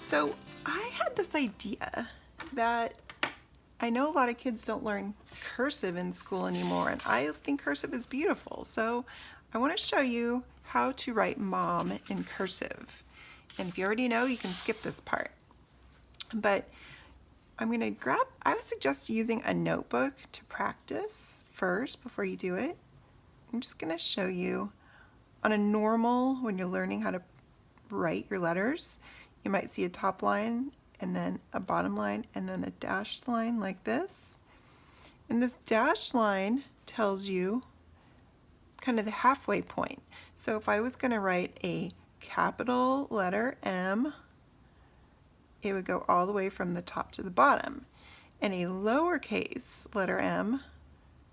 So I had this idea that I know a lot of kids don't learn cursive in school anymore, and I think cursive is beautiful. So I want to show you how to write mom in cursive. And if you already know, you can skip this part. But I'm going to I would suggest using a notebook to practice first before you do it. I'm just going to show you on a normal, when you're learning how to write your letters, you might see a top line and then a bottom line and then a dashed line like this. And this dashed line tells you kind of the halfway point. So if I was going to write a capital letter M, it would go all the way from the top to the bottom. And a lowercase letter m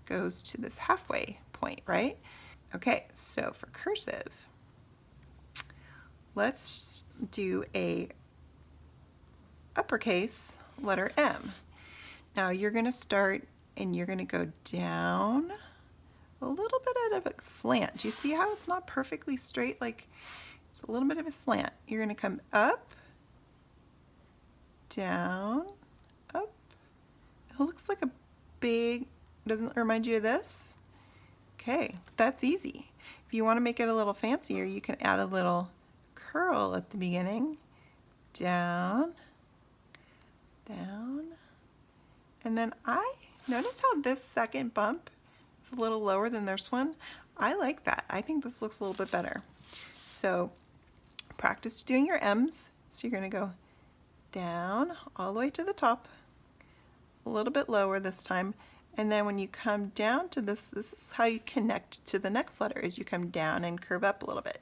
goes to this halfway point, right? Okay, so for cursive, let's do a uppercase letter M. Now you're going to start and you're going to go down a little bit out of a slant. Do you see how it's not perfectly straight? Like it's a little bit of a slant. You're going to come up, down, up. It looks like a big, doesn't it remind you of this? Okay, that's easy. If you want to make it a little fancier, you can add a little curl at the beginning. Down, down, and then I notice how this second bump is a little lower than this one. I like that. I think this looks a little bit better. So practice doing your M's. So you're going to go down all the way to the top, a little bit lower this time, and then when you come down to this is how you connect to the next letter, is you come down and curve up a little bit.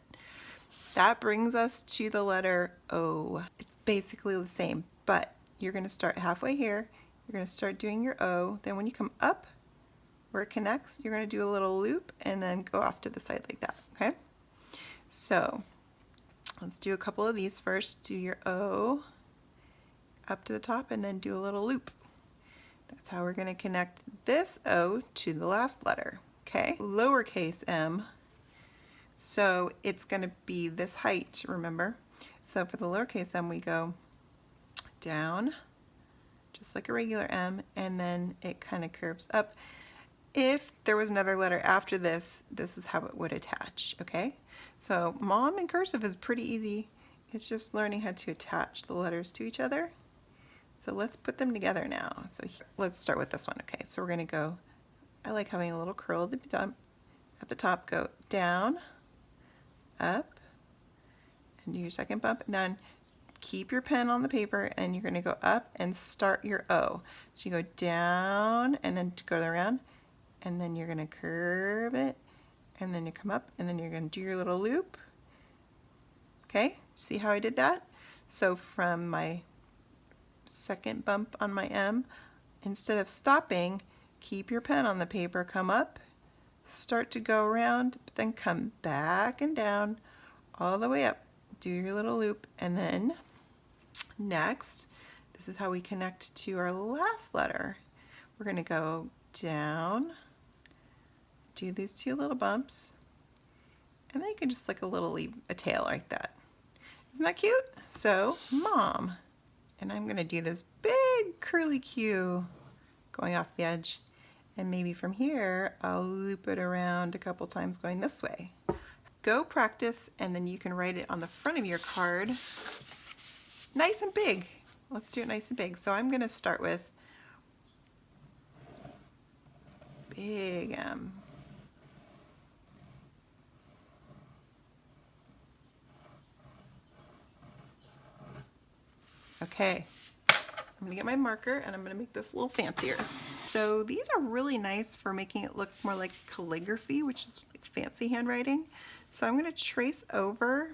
That brings us to the letter O. It's basically the same, but you're going to start halfway here. You're going to start doing your O. Then when you come up where it connects, you're going to do a little loop and then go off to the side like that, okay? So let's do a couple of these first. Do your O up to the top and then do a little loop. That's how we're going to connect this O to the last letter, okay? Lowercase m. So it's going to be this height, remember? So for the lowercase m, we go down, just like a regular M, and then it kind of curves up. If there was another letter after this, this is how it would attach, okay? So mom in cursive is pretty easy. It's just learning how to attach the letters to each other. So let's put them together now. So let's start with this one, okay? So we're going to go, I like having a little curl at the top, go down, up, and do your second bump, and then keep your pen on the paper and you're going to go up and start your O. So you go down and then go around, and then you're going to curve it, and then you come up, and then you're going to do your little loop. Okay, see how I did that? So from my second bump on my M, instead of stopping, keep your pen on the paper, come up, start to go around, but then come back and down all the way up, do your little loop, and then next, this is how we connect to our last letter. We're going to go down, do these two little bumps, and then you can just like leave a tail like that. Isn't that cute? So mom, and I'm going to do this big curly Q going off the edge, and maybe from here I'll loop it around a couple times going this way. Go practice, and then you can write it on the front of your card nice and big. Let's do it nice and big. So I'm going to start with big M. Okay, I'm going to get my marker and I'm going to make this a little fancier. So these are really nice for making it look more like calligraphy, which is like fancy handwriting. So I'm going to trace over.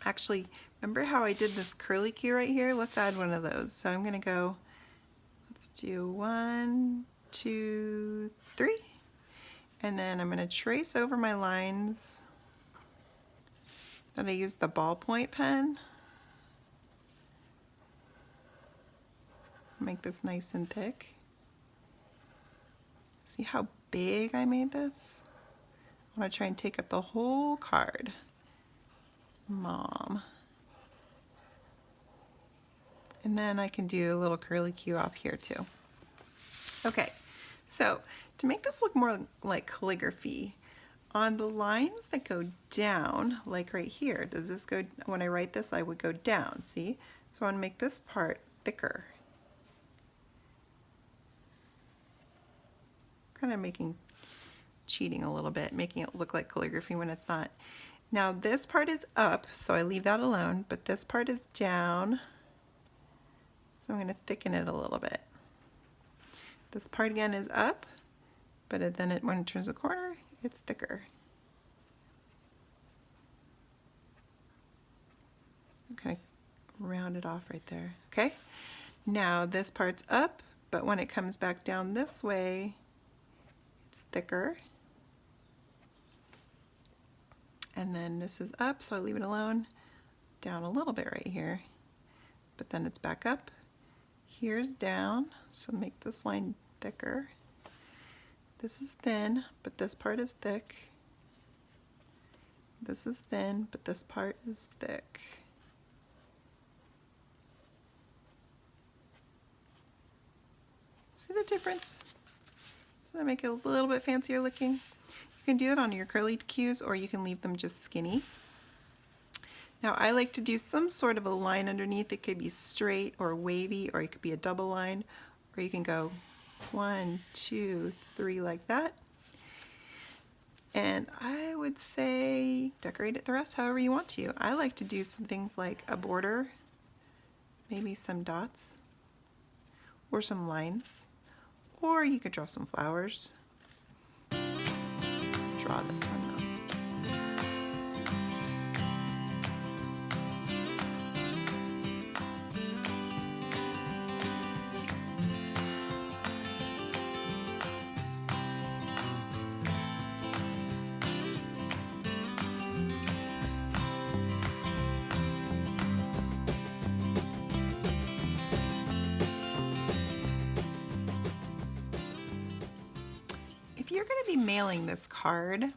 Actually, remember how I did this curly Q right here? Let's add one of those. So I'm going to go, let's do 1, 2, 3. And then I'm going to trace over my lines. Then I use the ballpoint pen. Make this nice and thick. See how big I made this? I want to try and take up the whole card. Mom. And then I can do a little curly Q off here too. Okay, so to make this look more like calligraphy, on the lines that go down, like right here, does this go, when I write this, I would go down, see? So I want to make this part thicker. Kind of cheating a little bit, making it look like calligraphy when it's not. Now this part is up, so I leave that alone, but this part is down. So I'm going to thicken it a little bit. This part again is up, but then when it turns the corner, it's thicker. I'm kind of round it off right there. Okay, now this part's up, but when it comes back down this way, it's thicker. And then this is up, so I leave it alone. Down a little bit right here, but then it's back up. Here's down, so make this line thicker. This is thin, but this part is thick. This is thin, but this part is thick. See the difference? So I make it a little bit fancier looking. You can do that on your curly cues, or you can leave them just skinny. Now I like to do some sort of a line underneath. It could be straight or wavy, or it could be a double line, or you can go 1, 2, 3 like that. And I would say decorate it the rest however you want to. I like to do some things like a border, maybe some dots, or some lines, or you could draw some flowers. Draw this one though. If you're going to be mailing this card,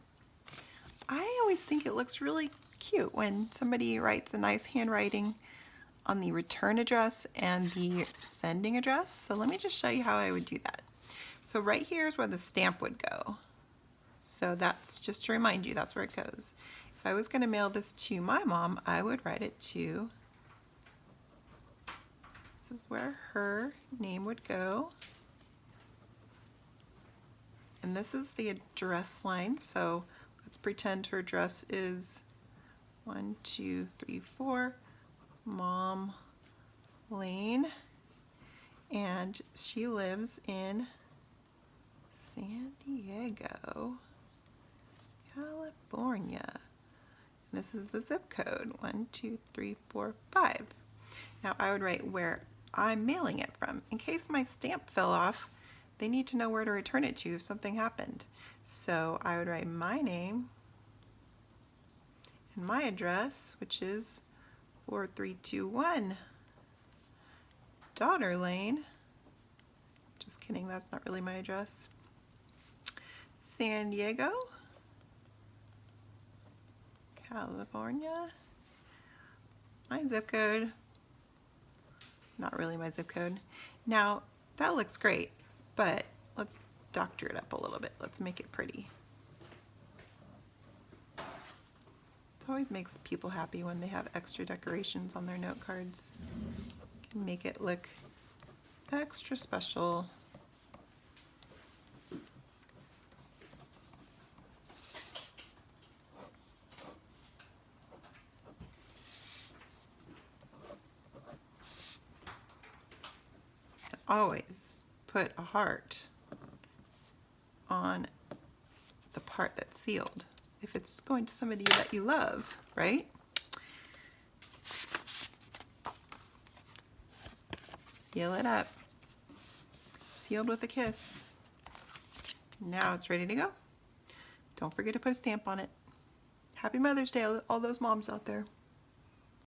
I always think it looks really cute when somebody writes a nice handwriting on the return address and the sending address. So let me just show you how I would do that. So right here is where the stamp would go. So that's just to remind you, that's where it goes. If I was going to mail this to my mom, I would write it to, this is where her name would go. And this is the address line, so let's pretend her address is 1, 2, 3, 4 Mom Lane, and she lives in San Diego, California. And this is the zip code, 1, 2, 3, 4, 5. Now I would write where I'm mailing it from. In case my stamp fell off, they need to know where to return it to if something happened. So I would write my name and my address, which is 4321 Daughter Lane. Just kidding, that's not really my address. San Diego, California. My zip code, not really my zip code. Now that looks great, but let's doctor it up a little bit. Let's make it pretty. It always makes people happy when they have extra decorations on their note cards. Can make it look extra special. And always put a heart on the part that's sealed if it's going to somebody that you love, right? Seal it up. Sealed with a kiss. Now it's ready to go. Don't forget to put a stamp on it. Happy Mother's Day, all those moms out there.